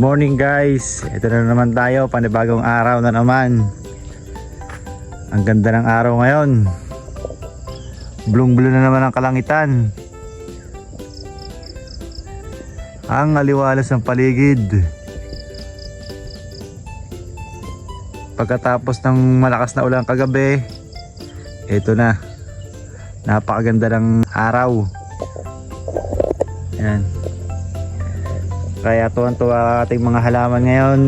morning guys, ito na naman tayo, panibagong araw na naman. Ang ganda ng araw ngayon. Blue na naman ang kalangitan. Ang aliwalas ng paligid. Pagkatapos ng malakas na ulan kagabi, ito na. Napakaganda ng araw. Yan. Kaya tuwan-tuwa ating mga halaman ngayon.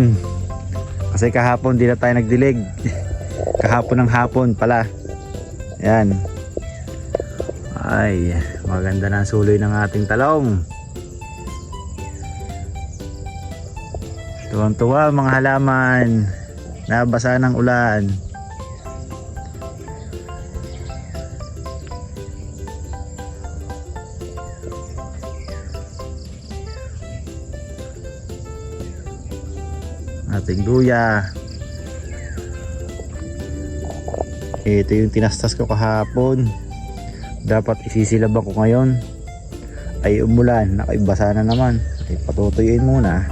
Kasi kahapon di na tayo nagdilig. Kahapon ng hapon pala. Yan. Ay, maganda na ang suloy ng ating talong. Tuwang-tuwa mga halaman. Nabasa ng ulan. Ating luya. Ito yung tinastas ko kahapon. Dapat isisilaban ko ngayon. Ay umulan, nakaibasa na naman. Ay patutuyuin muna.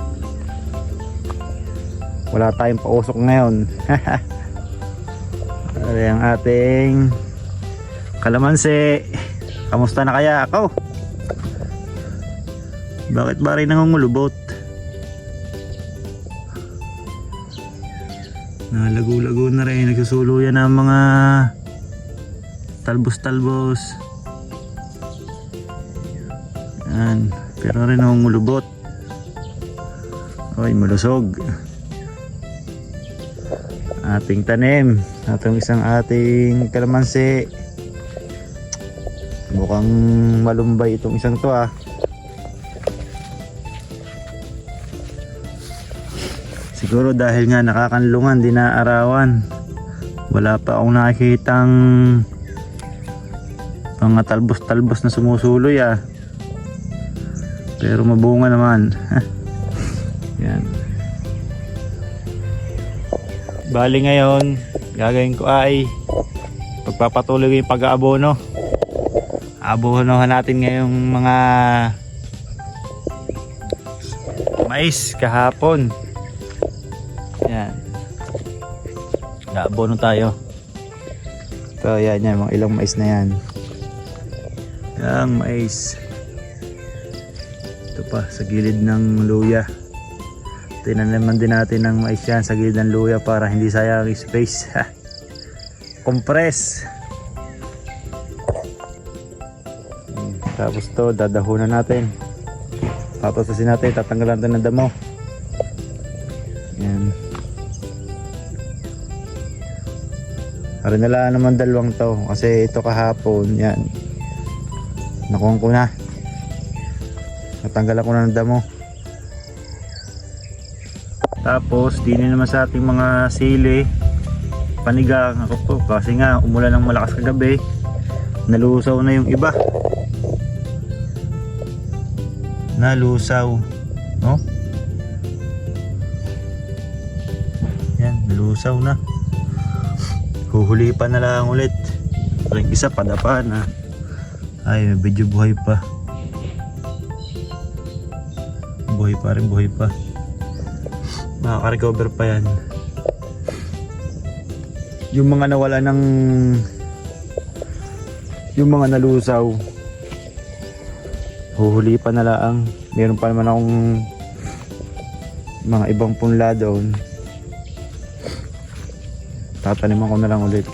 Wala tayong pausok ngayon. Ano yung ating kalamansi. Kamusta na kaya ako? Bakit ba rin nangungulubot? Nalago-lago na rin. Nagsusulo yan ng mga talbos-talbos. Yan. Pero rin nangungulubot. Oy, malusog. Ating tanim. Atong isang ating kalamansi. Mukhang malumbay itong isang to ah. Siguro dahil nga nakakanlungan, di na arawan. Wala pa akong nakikitang mga talbos-talbos na sumusuloy ah. Pero mabunga naman. Yan. Bali ngayon, gagawin ko ay pagpapatuloy ko yung pag-aabono. Abonohan natin ngayong mga mais kahapon. Yan. Nag-aabono tayo. So yan yan, mga ilang mais na yan. Yang mais. Ito pa sa gilid ng luya. Tinanaman din natin ng mais yan sa gilid ng luya para hindi sayang space. Compress. Tapos to dadahunan natin. Papasasin natin, tatanggalan natin ng damo. Yan. Para nila naman dalawang to kasi ito kahapon yan. Nakuha ko na. Natanggalan ko na ng damo. Tapos dinin naman sa ating mga sili. Panigang ako po kasi nga umulan ng malakas kagabi. Nalusaw na yung iba. Nalusaw, no? Yan, nalusaw na. Huhuli pa na lang ulit. Yung isa padapa na. Ay, medyo buhay pa. Buhay pa rin, buhay pa. Makaka-recover pa yan. Yung mga nawala ng yung mga nalusaw, huhuli pa na lang. Meron pa naman akong mga ibang punla doon. Tataniman ko na lang ulit.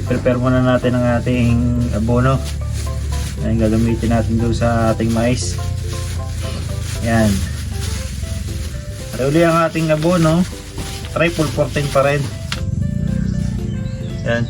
i-prepare muna natin ang ating abono. Yan, gagamitin natin doon sa ating mais. Yan. At uli ang ating abono, triple 14 pa rin. Yan.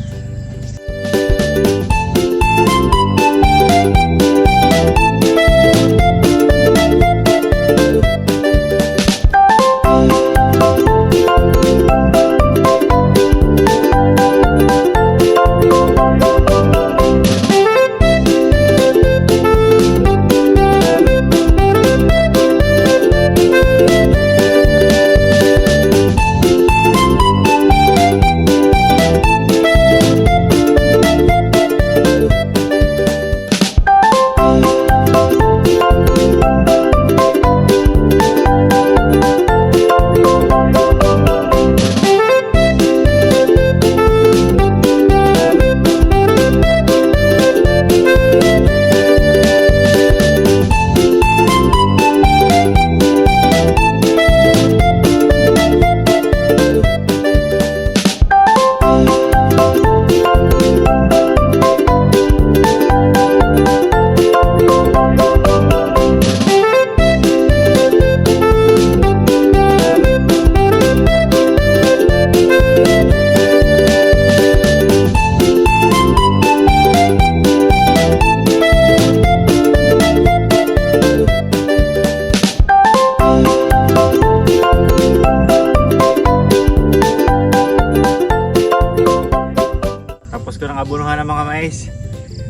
Tapos ko nang abunuhan ng mga mais.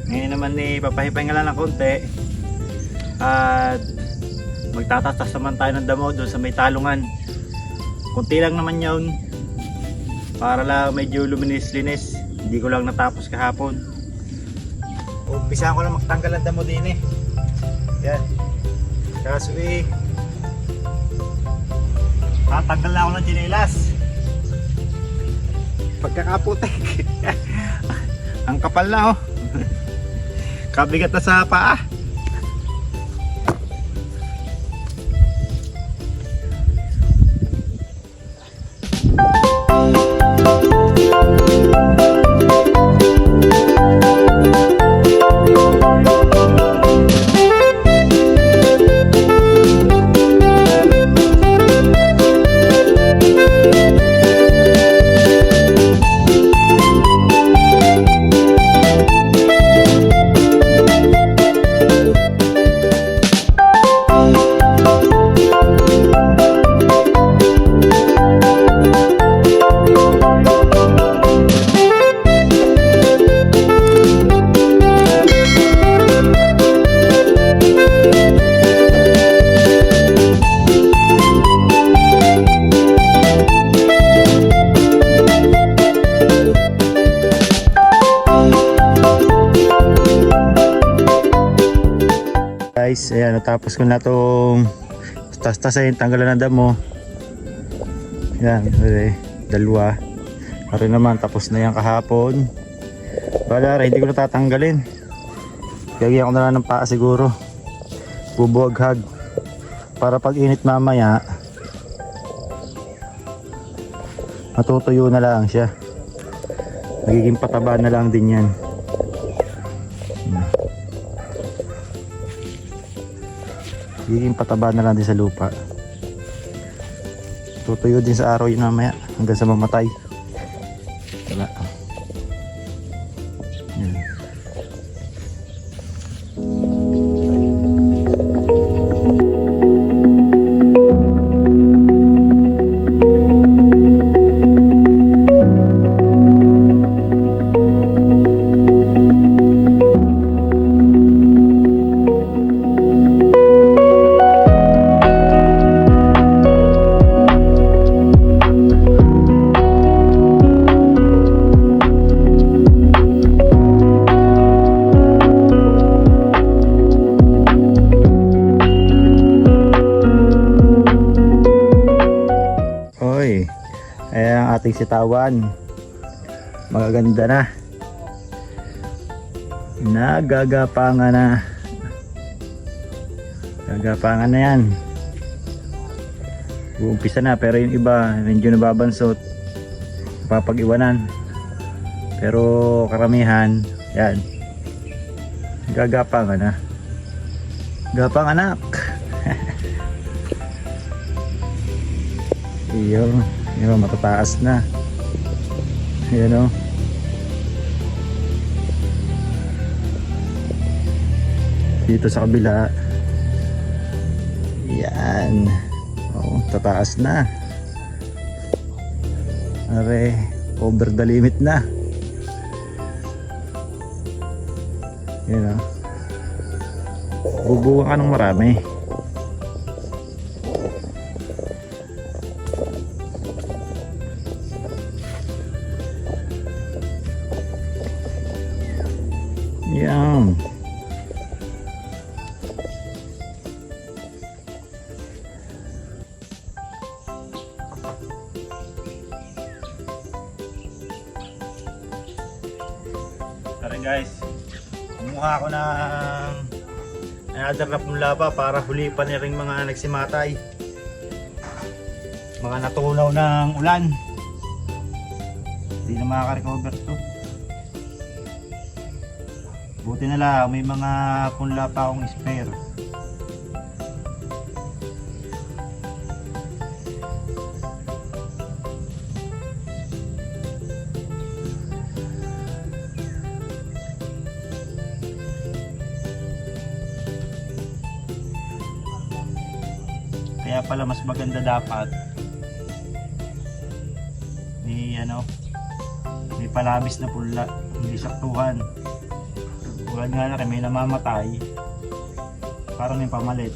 Ngayon naman papahipahinga lang ng konti. At magtatatas naman tayo ng damo doon sa may talungan. Kunti lang naman yun. Para lang medyo luminis-linis. Hindi ko lang natapos kahapon. Umpisa ko lang magtanggal ng damo din eh. Yan. Kaso tatanggal na ako ng chinelas. Pagkakaputek. Ang kapal na oh. Kabigat na sa paa. Guys, ayan, natapos ko na itong tas-tasayin, tanggalan ng damo. Yan, dalawa. Karoon naman, tapos na yan kahapon. Bala, hindi ko na tatanggalin. Gagyan ko na lang ng paa siguro. Bubuhaghag. Para pag init mamaya, matutuyo na lang siya. Magiging pataba na lang din yan. Magiging pataba na lang din sa lupa. Tutuyo din sa araw yun mamaya hanggang sa mamatay. Wala. Yan. Ayan ang ating sitawan. Magaganda na. Nagagapangan na. Gagapangan na yan. Uumpisa na pero yung iba medyo nababansot. Papag-iwanan. Pero karamihan, yan. Gagapang na. Gapang anak. Iyon, yun matataas na. Ayan o. Dito sa kabila. Yan. Oh, tataas na. Are, over the limit na. Yan o. Bubukan ka ng marami. Yan. Tara guys, kumuha ako ng another na punlaba para huli pa na rin mga nagsimatay, mga natunaw ng ulan. Hindi na makaka-recover to. Buti na lang may mga punla pa akong spare. Kaya pala mas maganda dapat may palabis na pula, hindi saktuhan. Tulad nga na may namamatay, parang may pamalit.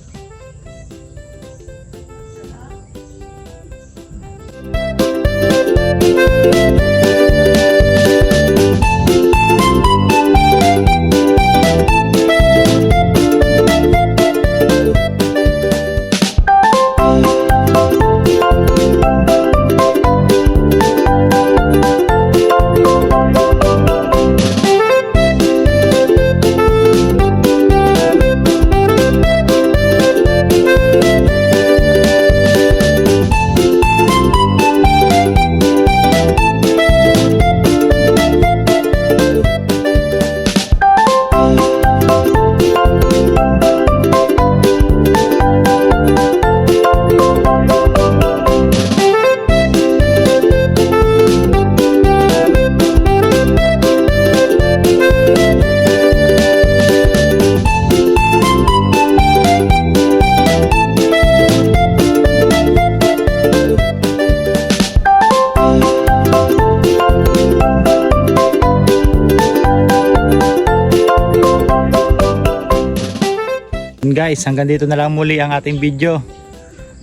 Guys, hanggang dito na lang muli ang ating video.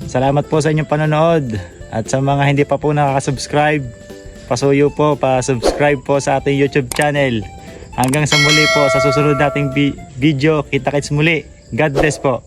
Salamat po sa inyong panonood, at sa mga hindi pa po nakaka-subscribe, pasuyo po, pa-subscribe po sa ating YouTube channel. Hanggang sa muli po sa susunod nating video. Kita-kits muli. God bless po.